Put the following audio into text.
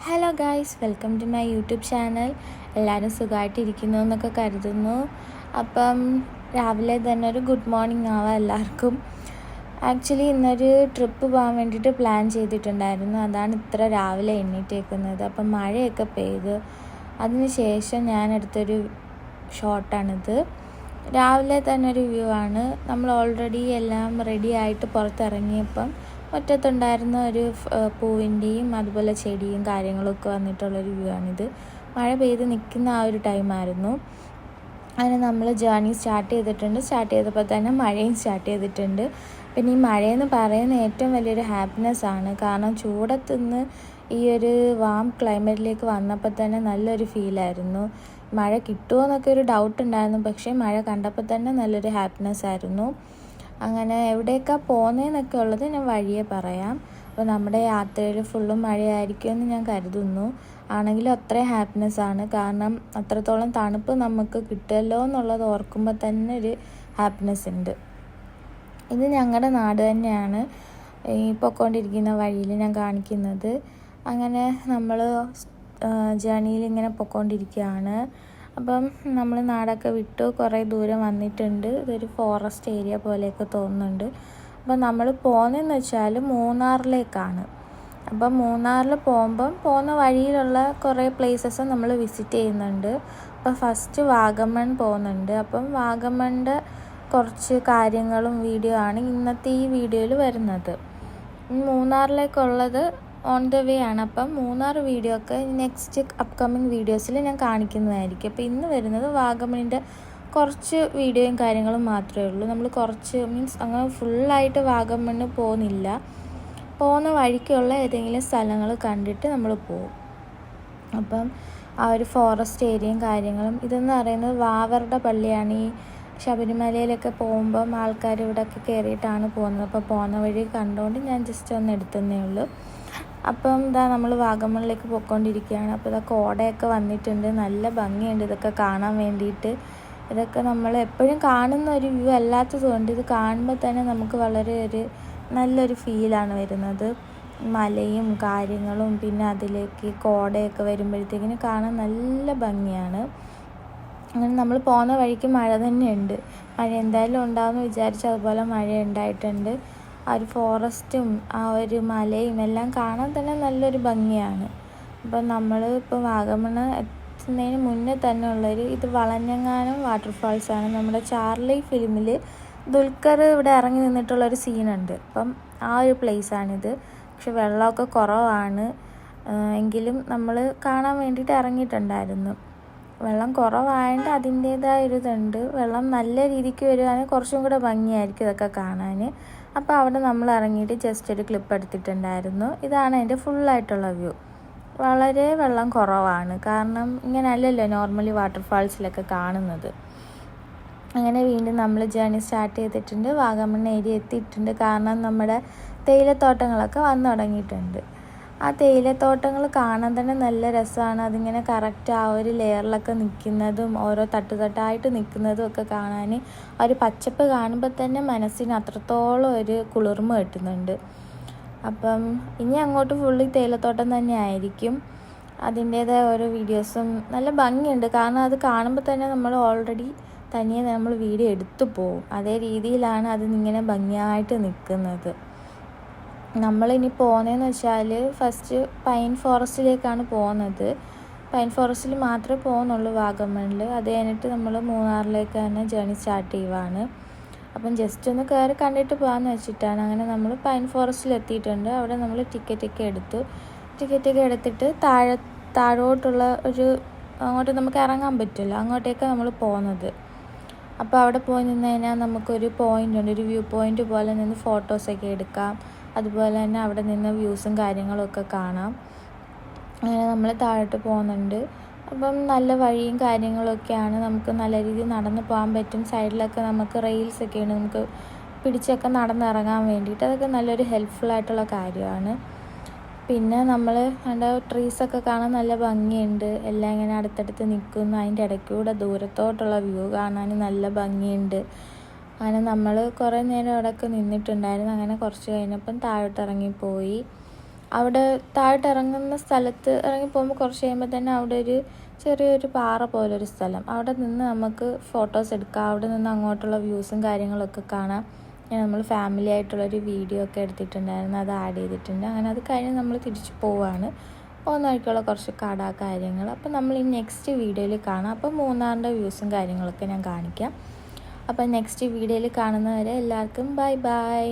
Hello guys, welcome to my YouTube channel. എല്ലാവരും സുഖമായിട്ടിരിക്കുന്നു എന്നൊക്കെ കരുതുന്നു. അപ്പം രാവിലെ തന്നെ ഒരു ഗുഡ് മോർണിംഗ് ആവാം എല്ലാവർക്കും. ആക്ച്വലി ഇന്നൊരു ട്രിപ്പ് പോകാൻ വേണ്ടിയിട്ട് പ്ലാൻ ചെയ്തിട്ടുണ്ടായിരുന്നു. അതാണ് ഇത്ര രാവിലെ എണ്ണീറ്റേക്കുന്നത്. അപ്പം മഴയൊക്കെ പെയ്ത് അതിന് ശേഷം ഞാനെടുത്തൊരു ഷോട്ടാണിത്. രാവിലെ തന്നെ ഒരു വ്യൂ ആണ്. നമ്മൾ ഓൾറെഡി എല്ലാം റെഡി ആയിട്ട് പുറത്തിറങ്ങിയപ്പം മുറ്റത്തുണ്ടായിരുന്ന ഒരു പൂവിൻ്റെയും അതുപോലെ ചെടിയും കാര്യങ്ങളൊക്കെ വന്നിട്ടുള്ളൊരു വ്യൂ ആണിത്. മഴ പെയ്ത് നിൽക്കുന്ന ആ ഒരു ടൈമായിരുന്നു. അതിന് നമ്മൾ ജേർണി സ്റ്റാർട്ട് ചെയ്തപ്പോൾ തന്നെ മഴയും സ്റ്റാർട്ട് ചെയ്തിട്ടുണ്ട്. പിന്നെ ഈ മഴയെന്ന് പറയുന്ന ഏറ്റവും വലിയൊരു ഹാപ്പിനെസ് ആണ്. കാരണം ചൂടത്തുനിന്ന് ഈ ഒരു വാം ക്ലൈമറ്റിലേക്ക് വന്നപ്പോൾ തന്നെ നല്ലൊരു ഫീലായിരുന്നു. മഴ കിട്ടുമോ എന്നൊക്കെ ഒരു ഡൗട്ട് ഉണ്ടായിരുന്നു, പക്ഷേ മഴ കണ്ടപ്പോൾ തന്നെ നല്ലൊരു ഹാപ്പിനെസ് ആയിരുന്നു. അങ്ങനെ എവിടേക്കാണ് പോകുന്നതെന്നൊക്കെ ഉള്ളത് ഞാൻ വഴിയെ പറയാം. അപ്പോൾ നമ്മുടെ യാത്രയിൽ ഫുള്ളും മഴയായിരിക്കുമെന്ന് ഞാൻ കരുതുന്നു. ആണെങ്കിലും അത്രയും ഹാപ്പിനെസ് ആണ്. കാരണം അത്രത്തോളം തണുപ്പ് നമുക്ക് കിട്ടുമല്ലോ എന്നുള്ളത് ഓർക്കുമ്പോൾ തന്നെ ഒരു ഹാപ്പിനെസ് ഉണ്ട്. ഇത് ഞങ്ങളുടെ നാട് തന്നെയാണ്. ഈ പൊയ്ക്കൊണ്ടിരിക്കുന്ന വഴിയിൽ ഞാൻ കാണിക്കുന്നത്. അങ്ങനെ നമ്മൾ ജേർണിയിൽ ഇങ്ങനെ പൊയ്ക്കൊണ്ടിരിക്കുകയാണ്. അപ്പം നമ്മൾ നാടൊക്കെ വിട്ടു കുറേ ദൂരം വന്നിട്ടുണ്ട്. ഇതൊരു ഫോറസ്റ്റ് ഏരിയ പോലെയൊക്കെ തോന്നുന്നുണ്ട്. അപ്പം നമ്മൾ പോകുന്നതെന്ന് വെച്ചാൽ മൂന്നാറിലേക്കാണ്. അപ്പം മൂന്നാറിൽ പോകുന്ന വഴിയിലുള്ള കുറേ പ്ലേസസ് നമ്മൾ വിസിറ്റ് ചെയ്യുന്നുണ്ട്. അപ്പം ഫസ്റ്റ് വാഗമൺ പോകുന്നുണ്ട്. അപ്പം വാഗമണിൻ്റെ കുറച്ച് കാര്യങ്ങളും വീഡിയോ ആണ് ഇന്നത്തെ ഈ വീഡിയോയിൽ വരുന്നത്. മൂന്നാറിലേക്കുള്ളത് ഓൺ ദ വേ ആണ്. അപ്പം മൂന്നാർ വീഡിയോ ഒക്കെ നെക്സ്റ്റ് അപ്കമ്മിങ് വീഡിയോസിൽ ഞാൻ കാണിക്കുന്നതായിരിക്കും. അപ്പോൾ ഇന്ന് വരുന്നത് വാഗമണിൻ്റെ കുറച്ച് വീഡിയോയും കാര്യങ്ങളും മാത്രമേ ഉള്ളൂ. നമ്മൾ കുറച്ച് അങ്ങനെ ഫുള്ളായിട്ട് വാഗമണ് പോകുന്നില്ല. പോകുന്ന വഴിക്കുള്ള ഏതെങ്കിലും സ്ഥലങ്ങൾ കണ്ടിട്ട് നമ്മൾ പോകും. അപ്പം ആ ഒരു ഫോറസ്റ്റ് ഏരിയയും കാര്യങ്ങളും. ഇതെന്ന് പറയുന്നത് വാവറുടെ പള്ളിയാണ്. ഈ ശബരിമലയിലൊക്കെ പോകുമ്പം ആൾക്കാർ ഇവിടെയൊക്കെ കയറിയിട്ടാണ് പോകുന്നത്. അപ്പോൾ പോകുന്ന വഴി കണ്ടുകൊണ്ട് ഞാൻ ജസ്റ്റ് ഒന്ന് എടുത്തതേ ഉള്ളൂ. അപ്പം നമ്മൾ വാഗമണിലേക്ക് പോയിക്കൊണ്ടിരിക്കുകയാണ്. അപ്പോൾ കോടയൊക്കെ വന്നിട്ടുണ്ട്. നല്ല ഭംഗിയുണ്ട് ഇതൊക്കെ കാണാൻ വേണ്ടിയിട്ട്. ഇതൊക്കെ നമ്മൾ എപ്പോഴും കാണുന്ന ഒരു വ്യൂ അല്ലാത്തതുകൊണ്ട് ഇത് കാണുമ്പോൾ തന്നെ നമുക്ക് വളരെ നല്ലൊരു ഫീലാണ് വരുന്നത്. മലയും കാര്യങ്ങളും പിന്നെ അതിലേക്ക് കോടയൊക്കെ വരുമ്പോഴത്തേക്കിന് കാണാൻ നല്ല ഭംഗിയാണ്. അങ്ങനെ നമ്മൾ പോകുന്ന വഴിക്ക് മഴ തന്നെയുണ്ട്. മഴ എന്തായാലും ഉണ്ടാകുമെന്ന് വിചാരിച്ചു. അതുപോലെ മഴ ഉണ്ടായിട്ടുണ്ട്. ആ ഒരു ഫോറസ്റ്റും ആ ഒരു മലയും എല്ലാം കാണാൻ തന്നെ നല്ലൊരു ഭംഗിയാണ്. അപ്പം നമ്മൾ ഇപ്പോൾ വാഗമണ് എത്തുന്നതിന് മുന്നേ തന്നെ ഇത് വളഞ്ഞെങ്ങാനം വാട്ടർഫാൾസാണ്. നമ്മുടെ ചാർലി ഫിലിമിൽ ദുൽഖർ ഇവിടെ ഇറങ്ങി നിന്നിട്ടുള്ളൊരു സീനുണ്ട്. അപ്പം ആ ഒരു പ്ലേസാണിത്. പക്ഷെ വെള്ളമൊക്കെ കുറവാണ്. എങ്കിലും നമ്മൾ കാണാൻ വേണ്ടിയിട്ട് ഇറങ്ങിയിട്ടുണ്ടായിരുന്നു. വെള്ളം കുറവായതുകൊണ്ട് അതിൻ്റേതായൊരിതുണ്ട്. വെള്ളം നല്ല രീതിക്ക് വരുവാണെങ്കിൽ കുറച്ചും കൂടെ ഭംഗിയായിരിക്കും ഇതൊക്കെ കാണാൻ. അപ്പോൾ അവിടെ നമ്മൾ ഇറങ്ങിയിട്ട് ജസ്റ്റ് ഒരു ക്ലിപ്പ് എടുത്തിട്ടുണ്ടായിരുന്നു. ഇതാണ് അതിൻ്റെ ഫുള്ളായിട്ടുള്ള വ്യൂ. വളരെ വെള്ളം കുറവാണ്. കാരണം ഇങ്ങനെ അല്ലല്ലോ നോർമലി വാട്ടർഫാൾസിലൊക്കെ കാണുന്നത്. അങ്ങനെ വീണ്ടും നമ്മൾ ജേർണി സ്റ്റാർട്ട് ചെയ്തിട്ടുണ്ട്. വാഗമൺ ഏരിയ എത്തിയിട്ടുണ്ട്. കാരണം നമ്മുടെ തേയിലത്തോട്ടങ്ങളൊക്കെ വന്നു തുടങ്ങിയിട്ടുണ്ട്. ആ തേയിലത്തോട്ടങ്ങൾ കാണാൻ തന്നെ നല്ല രസമാണ്. അതിങ്ങനെ കറക്റ്റ് ആ ഒരു ലെയറിലൊക്കെ നിൽക്കുന്നതും ഓരോ തട്ടുതട്ടായിട്ട് നിൽക്കുന്നതും ഒക്കെ കാണാൻ ആ ഒരു പച്ചപ്പ് കാണുമ്പോൾ തന്നെ മനസ്സിന് അത്രത്തോളം ഒരു കുളിർമ കിട്ടുന്നുണ്ട്. അപ്പം ഇനി അങ്ങോട്ട് ഫുള്ളി തേയിലത്തോട്ടം തന്നെ ആയിരിക്കും. അതിൻ്റേതായ ഓരോ വീഡിയോസും നല്ല ഭംഗിയുണ്ട്. കാരണം അത് കാണുമ്പോൾ തന്നെ നമ്മൾ ഓൾറെഡി തനിയെ നമ്മൾ വീഡിയോ എടുത്തു പോകും. അതേ രീതിയിലാണ് അതിങ്ങനെ ഭംഗിയായിട്ട് നിൽക്കുന്നത്. നമ്മളിനി പോകുന്നതെന്ന് വെച്ചാൽ ഫസ്റ്റ് പൈൻ ഫോറസ്റ്റിലേക്കാണ് പോകുന്നത്. പൈൻ ഫോറസ്റ്റിൽ മാത്രമേ പോകുന്നുള്ളൂ വാഗമണിൽ. അത് കഴിഞ്ഞിട്ട് നമ്മൾ മൂന്നാറിലേക്ക് തന്നെ ജേർണി സ്റ്റാർട്ട് ചെയ്യുവാണ്. അപ്പം ജസ്റ്റ് ഒന്ന് കയറി കണ്ടിട്ട് പോകാമെന്ന് വെച്ചിട്ടാണ്. അങ്ങനെ നമ്മൾ പൈൻ ഫോറസ്റ്റിൽ എത്തിയിട്ടുണ്ട്. അവിടെ നമ്മൾ ടിക്കറ്റൊക്കെ എടുത്തിട്ട് താഴോട്ടുള്ള അങ്ങോട്ട് നമുക്ക് ഇറങ്ങാൻ പറ്റില്ല. അങ്ങോട്ടേക്കാണ് നമ്മൾ പോകുന്നത്. അപ്പോൾ അവിടെ പോയി നിന്ന് കഴിഞ്ഞാൽ നമുക്കൊരു പോയിൻ്റ് ഉണ്ട്. ഒരു വ്യൂ പോയിൻ്റ് പോലെ നിന്ന് ഫോട്ടോസൊക്കെ എടുക്കാം. അതുപോലെ തന്നെ അവിടെ നിന്ന് വ്യൂസും കാര്യങ്ങളൊക്കെ കാണാം. അങ്ങനെ നമ്മൾ താഴോട്ട് പോകുന്നുണ്ട്. അപ്പം നല്ല വഴിയും കാര്യങ്ങളൊക്കെയാണ്. നമുക്ക് നല്ല രീതിയിൽ നടന്ന് പോകാൻ പറ്റും. സൈഡിലൊക്കെ നമുക്ക് റെയിൽസൊക്കെ ഉണ്ട്. നമുക്ക് പിടിച്ചൊക്കെ നടന്നിറങ്ങാൻ വേണ്ടിയിട്ട്. അതൊക്കെ നല്ലൊരു ഹെൽപ്ഫുള്ളായിട്ടുള്ള കാര്യമാണ്. പിന്നെ നമ്മൾ അതിൻ്റെ ട്രീസൊക്കെ കാണാൻ നല്ല ഭംഗിയുണ്ട്. എല്ലാം ഇങ്ങനെ അടുത്തടുത്ത് നിൽക്കുന്നു. അതിൻ്റെ ഇടയ്ക്കൂടെ ദൂരത്തോട്ടുള്ള വ്യൂ കാണാൻ നല്ല ഭംഗിയുണ്ട്. അങ്ങനെ നമ്മൾ കുറേ നേരം അവിടെയൊക്കെ നിന്നിട്ടുണ്ടായിരുന്നു. അങ്ങനെ കുറച്ച് കഴിഞ്ഞപ്പം താഴോട്ട് ഇറങ്ങിപ്പോയി. അവിടെ താഴോട്ട് ഇറങ്ങുന്ന സ്ഥലത്ത് ഇറങ്ങി പോകുമ്പോൾ കുറച്ച് കഴിയുമ്പോൾ തന്നെ അവിടെ ഒരു ചെറിയൊരു പാറ പോലൊരു സ്ഥലം, അവിടെ നിന്ന് നമുക്ക് ഫോട്ടോസ് എടുക്കാം. അവിടെ നിന്ന് അങ്ങോട്ടുള്ള വ്യൂസും കാര്യങ്ങളൊക്കെ കാണാം. നമ്മൾ ഫാമിലി ആയിട്ടുള്ളൊരു വീഡിയോ ഒക്കെ എടുത്തിട്ടുണ്ടായിരുന്നു, അത് ആഡ് ചെയ്തിട്ടുണ്ട്. അങ്ങനെ അത് കഴിഞ്ഞ് നമ്മൾ തിരിച്ച് പോവുകയാണ്. പോകുന്ന വഴിക്കുള്ള കുറച്ച് കട കാര്യങ്ങൾ. അപ്പോൾ നമ്മൾ ഈ നെക്സ്റ്റ് വീഡിയോയിൽ കാണാം. അപ്പോൾ മൂന്നാറിൻ്റെ വ്യൂസും കാര്യങ്ങളൊക്കെ ഞാൻ കാണിക്കാം. അപ്പോൾ നെക്സ്റ്റ് വീഡിയോയിൽ കാണുന്നവരെ എല്ലാവർക്കും ബൈ ബൈ.